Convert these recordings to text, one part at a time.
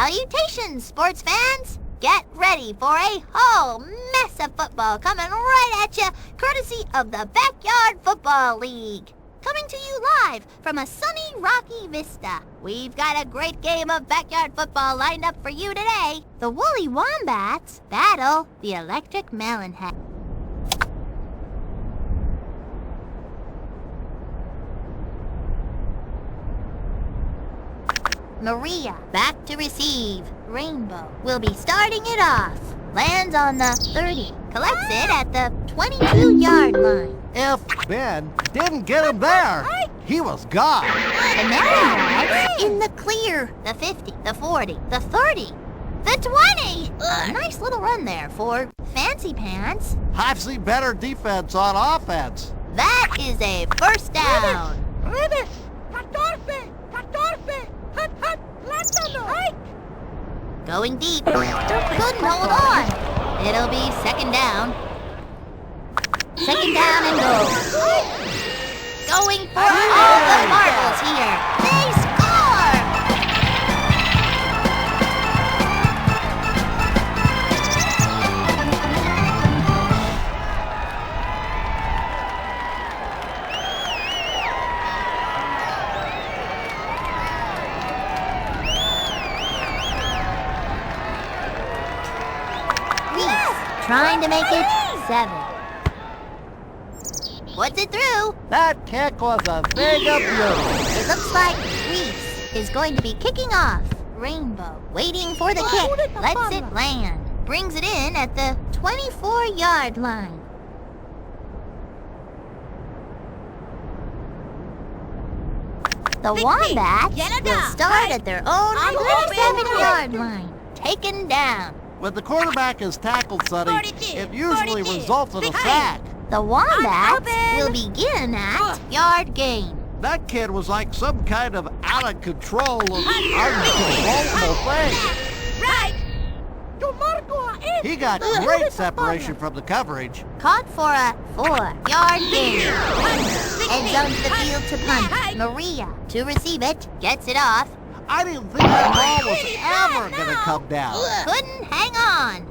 Salutations, sports fans! Get ready for a whole mess of football coming right at you, courtesy of the Backyard Football League. Coming to you live from a sunny Rocky Vista. We've got a great game of backyard football lined up for you today. The Woolly Wombats battle the Electric Melonheads. Maria, back to receive. Rainbow will be starting it off. Lands on the 30. Collects it at the 22-yard line. If Ben didn't get him there, he was gone. The Melonheads in the clear. The 50, the 40, the 30, the 20. A nice little run there for Fancy Pants. I've seen better defense on offense. That is a first down. Redes, 14, 14, hut, hut, plátano. Going deep. Couldn't hold on. It'll be second down. Second down and goal. Going for all the marbles here. They score! Reese trying to make it 7. Puts it through. That kick was a thing of beauty. It looks like Reese is going to be kicking off. Rainbow waiting for the kick. Lets it land. Brings it in at the 24-yard line. The Wombats will start at their own 37-yard line. Taken down. When the quarterback is tackled, Sonny, it usually results in a sack. The Wombats will begin at yard gain. That kid was like some kind of out-of-control, uncontrollable thing. Right. He got great separation from the coverage. Caught for a 4-yard gain. End zone to the field to punt. Maria to receive it. Gets it off. I didn't think that ball was ever going to come down. Couldn't hang on.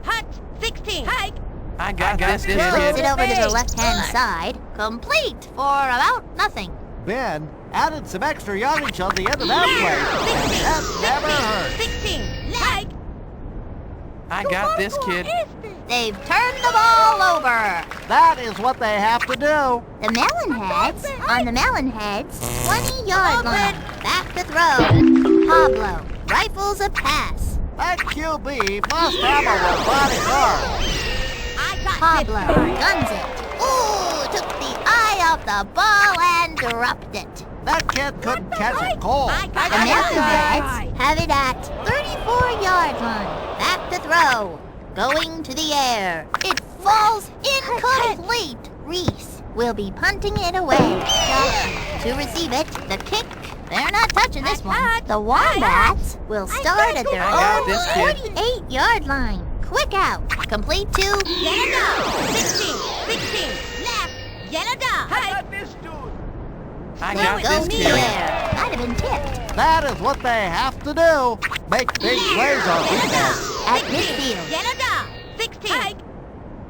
Hut, 16. Hike. I got this kid. Flips it over to the left-hand side. Complete for about nothing. Ben added some extra yardage on the end of that play. That never hurt. 16. Hike. I got this kid. They've turned the ball over. That is what they have to do. The Melonheads on the Melonheads 20-yard line. Back to throw. Pablo rifles a pass. That QB must have a robotic arm. Pablo guns it. Ooh, took the eye off the ball and dropped it. That kid couldn't catch a cold. The Melonheads have it at 34-yard line. Back to throw. Going to the air. It falls incomplete. Reese will be punting it away. To receive it, the kick. They're not touching this one. The Wombats will start at their own 48-yard line. Quick out. Complete to Yellow. 16. Left. Yellow. Hike. I got go this me kid. there. Might have been tipped. That is what they have to do. Make big plays on defense. At midfield, Yellow. 16. Hike.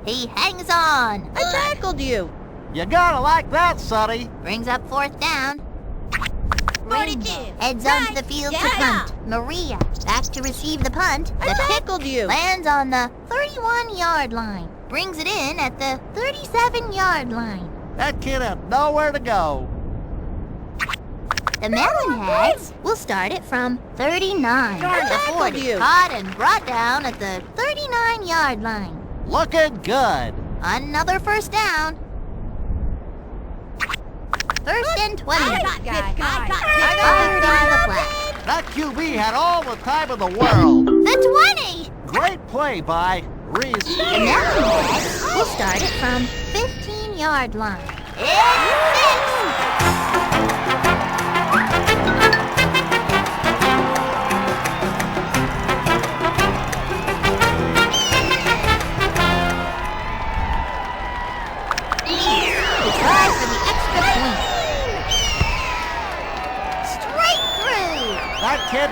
he hangs on. I tackled you. You gotta like that, Sonny. Brings up fourth down. 42. Heads onto the field to punt. Maria back to receive the punt. I The kick tackled you. lands on the 31-yard line. Brings it in at the 37-yard line. That kid had nowhere to go. The Melonheads will start it from 39. The 40 you. caught and brought down at the 39-yard line. Looking good. Another first down. First and 20. I got this guy. Fired into the flat. That QB had all the time in the world. The 20. Great play by Reese. The Melonheads will start it from 15-yard line. It's 6.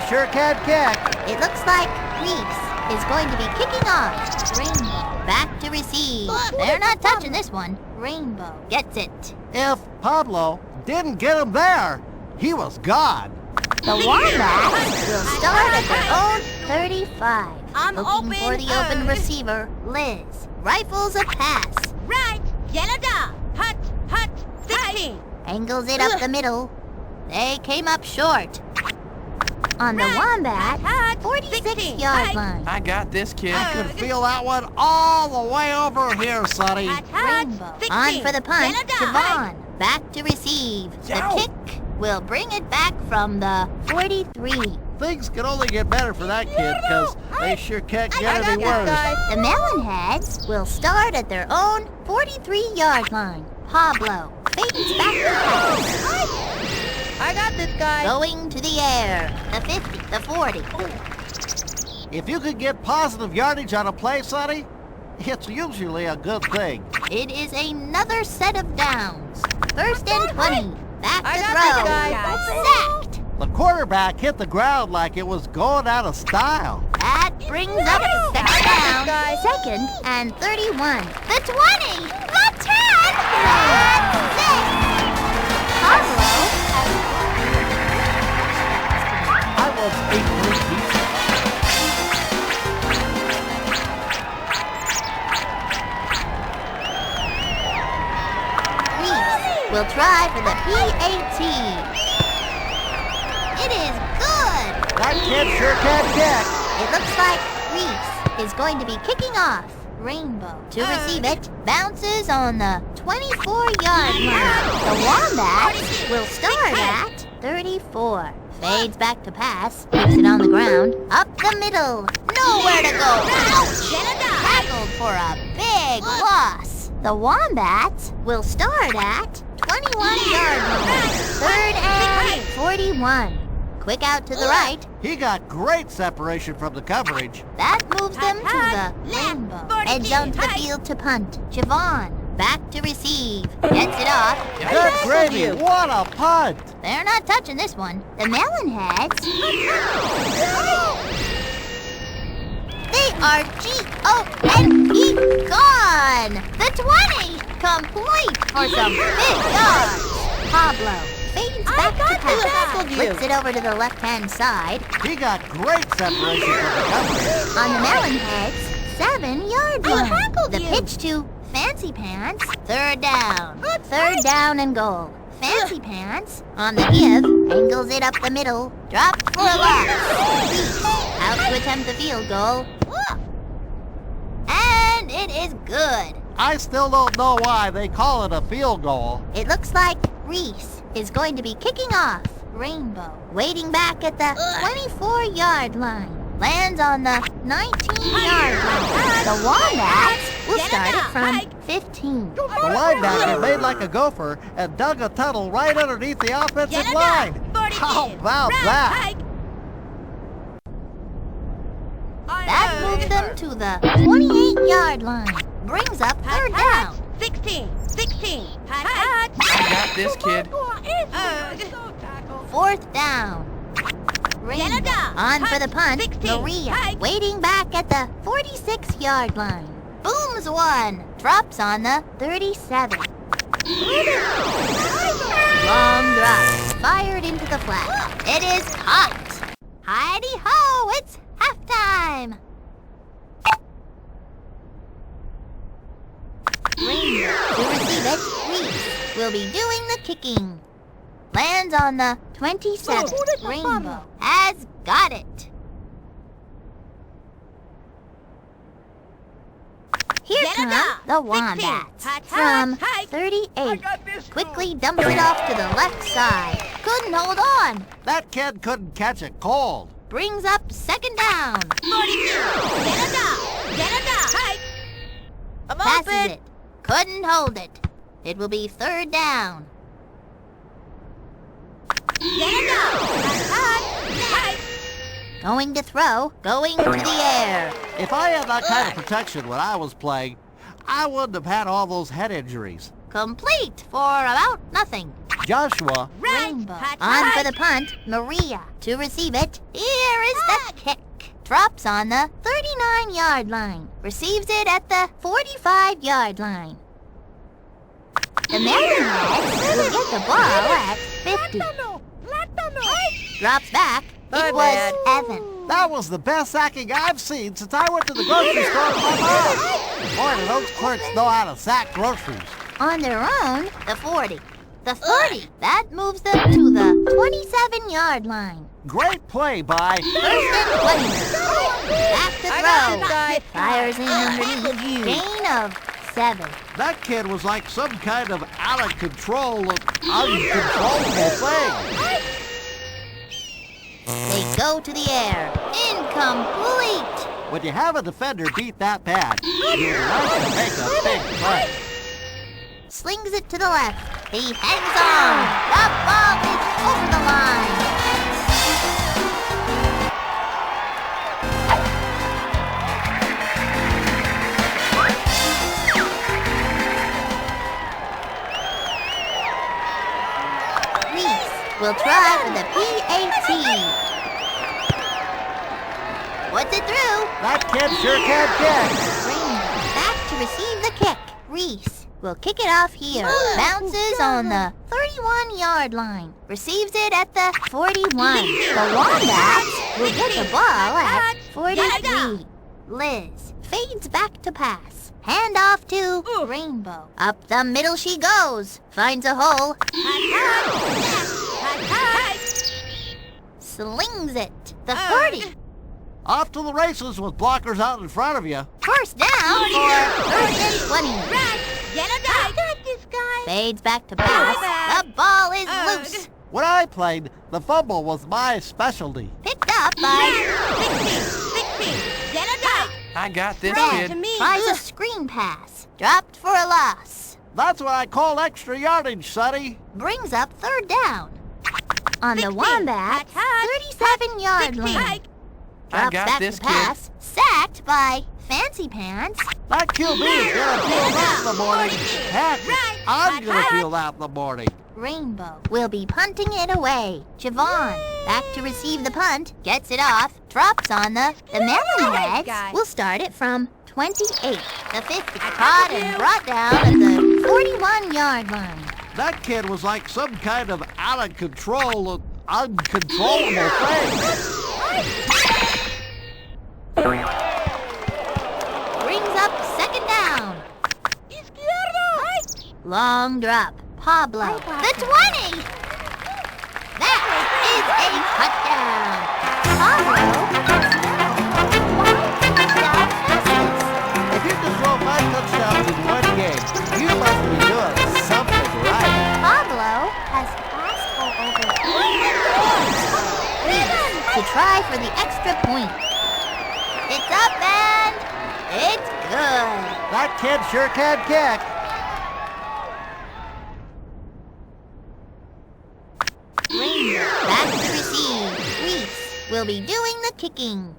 kid sure can kick. It looks like Reese is going to be kicking off. Rainbow, back to receive. They're not touching this one. Rainbow gets it. If Pablo didn't get him there, he was gone. The Wombats will start at their own 35. I'm Looking for open. the open receiver, Liz. Rifles a pass. Right. Yellow dot. Hut. 16. Angles it up the middle. They came up short. On the Wombat, 46-yard line. I got this, kid. I could feel that one all the way over here, Sonny. Rainbow. On for the punt, Javon. Back to receive. The kick will bring it back from the 43. Things can only get better for that kid, because they sure can't get any worse. The Melonheads will start at their own 43-yard line. Pablo fades back to pass. I got this guy. Going to the air. The 50, the 40. If you could get positive yardage on a play, Sonny, it's usually a good thing. It is another set of downs. First and 20. Back I to got throw. this guy. Sacked. The quarterback hit the ground like it was going out of style. That brings up second down. guy. Second and 31. The 20. The 10. The 6. Pablo has I was 8 deep. Reese will try for the PAT. It is good. That kid sure can kick. It looks like Reese is going to be kicking off. Rainbow to receive it. Bounces on the 24-yard line. The Wombats will start at 34. Fades back to pass. Puts it on the ground. Up the middle. Nowhere to go. Ouch! Tackled for a big loss. The Wombats will start at 21-yard line. Third and 41. Quick out to the right. He got great separation from the coverage. That moves them to the rainbow. Edge zone to the field to punt. Javon, back to receive. Gets it off. Good gravy. What a punt. They're not touching this one. The Melonheads. They are G-O-N-E gone. The 20. Complete for some big yards. Pablo fades back to pass. Flips it over to the left-hand side. He got great separation from the coverage. On the Melonheads, 7-yard I line. hackled The you. pitch to Fancy Pants. Third down. Third down and goal. Fancy Pants on the give. Angles it up the middle. Dropped for a loss. Reese out to attempt the field goal. And it is good. I still don't know why they call it a field goal. It looks like Reese is going to be kicking off. Rainbow waiting back at the 24-yard line. Lands on the 19-yard line. The Wombats will start it from 15. The linebacker made like a gopher and dug a tunnel right underneath the offensive line. How about that? That moves them to the 28-yard line. Brings up third down. 16. I got this, kid. Fourth down. Rainbow on for the punt. 16. Maria waiting back at the 46-yard line. Booms one. Drops on the 37. Long drop. Fired into the flat. It is caught. Heidi-ho, it's halftime. Rainbow to receive it. Reese will be doing the kicking. Lands on the 27. Rainbow has got it. Here come the Wombats from 38. Quickly dumps it off to the left side. Couldn't hold on. That kid couldn't catch it cold. Brings up second down. Passes it. Couldn't hold it. It will be third down. Going to throw. Going to the air. If I had that kind of protection when I was playing, I wouldn't have had all those head injuries. Complete for about nothing. Joshua Rainbow. On for the punt, Maria. To receive it, here is the kick. Drops on the 39-yard line. Receives it at the 45-yard line. The Melonheads will get the ball at 50. Drops back. It was Evan. That was the best sacking I've seen since I went to the grocery store with my mom. Boy, do those clerks know how to sack groceries. On their own, the 40. The 30. That moves them to the 27-yard line. Great play by... First and 20. Back to throw. Fires in underneath. Gain of 7. That kid was like some kind of uncontrollable thing. They go to the air. Incomplete. When you have a defender beat that bad, you're likely to make a big play. Slings it to the left. He hangs on. The ball is over the line. Reese will try for the PAT. What's it through? That kid sure can kick. Rainbow back to receive the kick. Reese will kick it off here. Bounces on the 31-yard line. Receives it at the 41. The Wombats will get the ball at 43. Liz fades back to pass. Hand off to Rainbow. Up the middle she goes. Finds a hole. Slings it. The 30. Off to the races with blockers out in front of you. First down for 30 and 20. I got this guy. Fades back to pass. The ball is loose. When I played, the fumble was my specialty. Picked up by 16. Yellow dot. I got this Red. kid. Tries a screen pass. Dropped for a loss. That's what I call extra yardage, Sonny. Brings up third down. On the 16. Wombats, 37-yard line. I Drops got back this to pass. Sacked by Fancy Pants. That QB is gonna feel that in the morning. Heck, I'm gonna feel that in the morning. Rainbow will be punting it away. Javon, back to receive the punt, gets it off, drops on the Melonheads will start it from 28. The 50 caught and brought down at the 41-yard line. That kid was like some kind of uncontrollable thing. Brings up second down. Long drop. Pablo. The 20. That is a touchdown. Pablo has now 5 touchdown passes. If you can throw 5 touchdowns in one game, you must be doing something right. Pablo has passed for over 100 yards to try for the extra point. It's up and it's good. That kid sure can kick. Rainbow back to receive. Reese will be doing the kicking.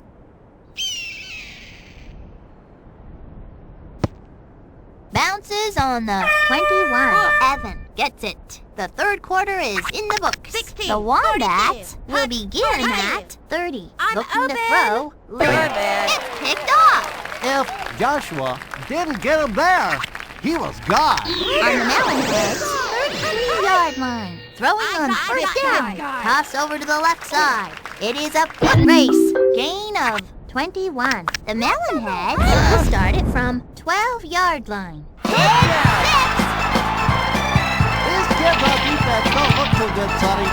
Bounces on the 21. Evan gets it. The third quarter is in the books. 16, The Wombats 42. will begin at 30. I'm Looking to open. throw. Liz. It's picked off. If Joshua didn't get him there, he was gone. On the Melonheads, 33-yard line. Throwing on first down. Toss over to the left side. It is a foot race. Gain of 21. The Melonheads will start it from 12-yard line. These kids on defense don't look too good, Sonny.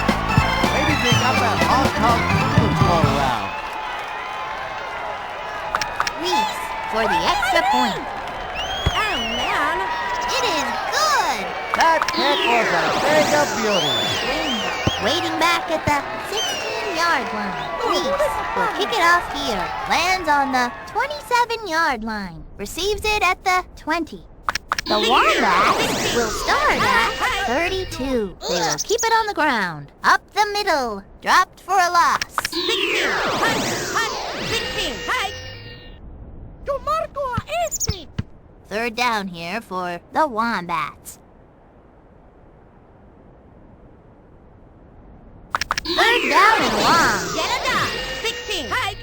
Maybe they got that Hong Kong influence going around. Reese for the extra point. Oh, man. It is good. That kick was a thing of beauty. Rainbow waiting back at the 16-yard line. Reese will kick it off here. Lands on the 27-yard line. Receives it at the 20. The Wombats will start at 32. They will keep it on the ground. Up the middle. Dropped for a loss. 16. Hut. 16. Hike. Third down here for the Wombats. Third down and long. Yellow 16. Hike.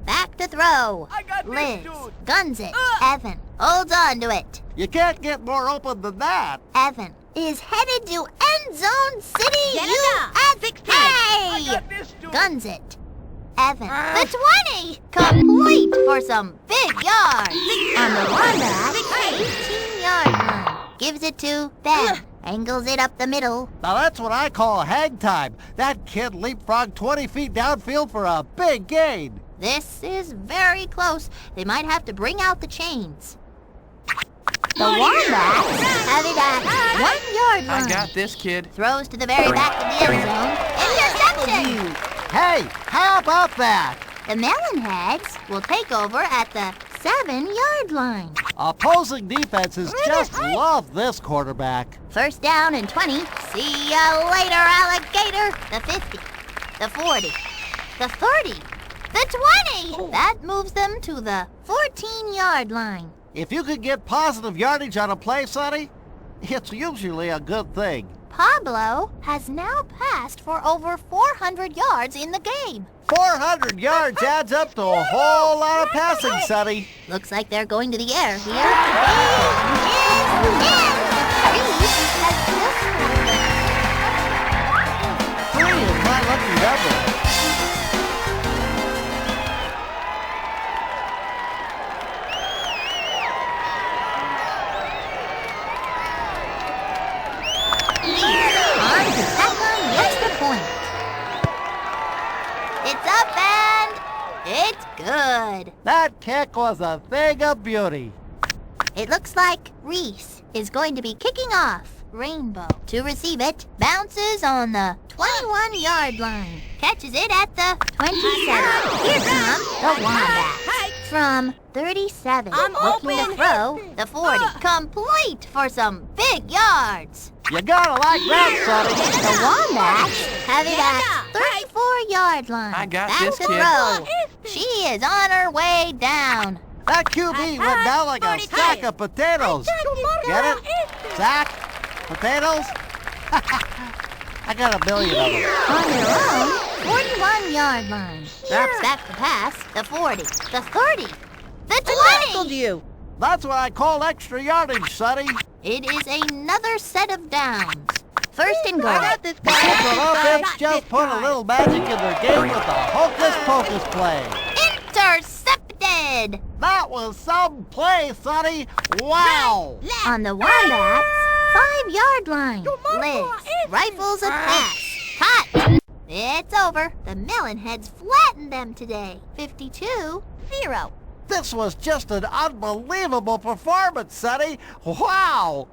Back to throw. Liz guns it. Evan holds on to it. You can't get more open than that. Evan is headed to end zone city Yellow 16. USA. Guns it. Evan, the 20. Complete for some big yards. On the Wombat, 18-yard line. Gives it to Ben. Angles it up the middle. Now that's what I call hang time. That kid leapfrogged 20 feet downfield for a big gain. This is very close. They might have to bring out the chains. The Wombats have it at 1-yard line. I got this, kid. Throws to the very back of the end zone. Interception! Hey, how about that? The Melonheads will take over at the 7-yard line. Opposing defenses just love this quarterback. First down and 20. See ya later, alligator. The 50, the 40, the 30, the 20. That moves them to the 14-yard line. If you could get positive yardage on a play, Sonny, it's usually a good thing. Pablo has now passed for over 400 yards in the game. 400 yards adds up to a whole lot of passing, Sonny. Looks like they're going to the air here. Reese has just scored. 3 is my lucky number. On to tack on the extra point. It's up and it's good. That kick was a thing of beauty. It looks like Reese is going to be kicking off. Rainbow to receive it. Bounces on the 21-yard line. Catches it at the 27. Here comes the Wombats. From 37. I'm Looking to open. throw the 40. Complete for some big yards. You gotta like that, Sonny. The Wombats have it at 34-yard line. I got Back this, to kid. throw. She is on her way down. That QB went down like a sack of potatoes. Get it? Sack? Potatoes? I got a million of them. On their own 41-yard line. Drops back to pass. The 40. The 30. The 20. you. That's what I call extra yardage, Sonny. It is another set of downs. First and goal. this Different offense just put a little magic in their game with a hocus-pocus play. Intercepted. That was some play, Sonny. Wow. On the Wombats 5-yard line. Liz rifles a pass. Cut. It's over. The Melonheads flattened them today. 52-0. This was just an unbelievable performance, Sonny. Wow.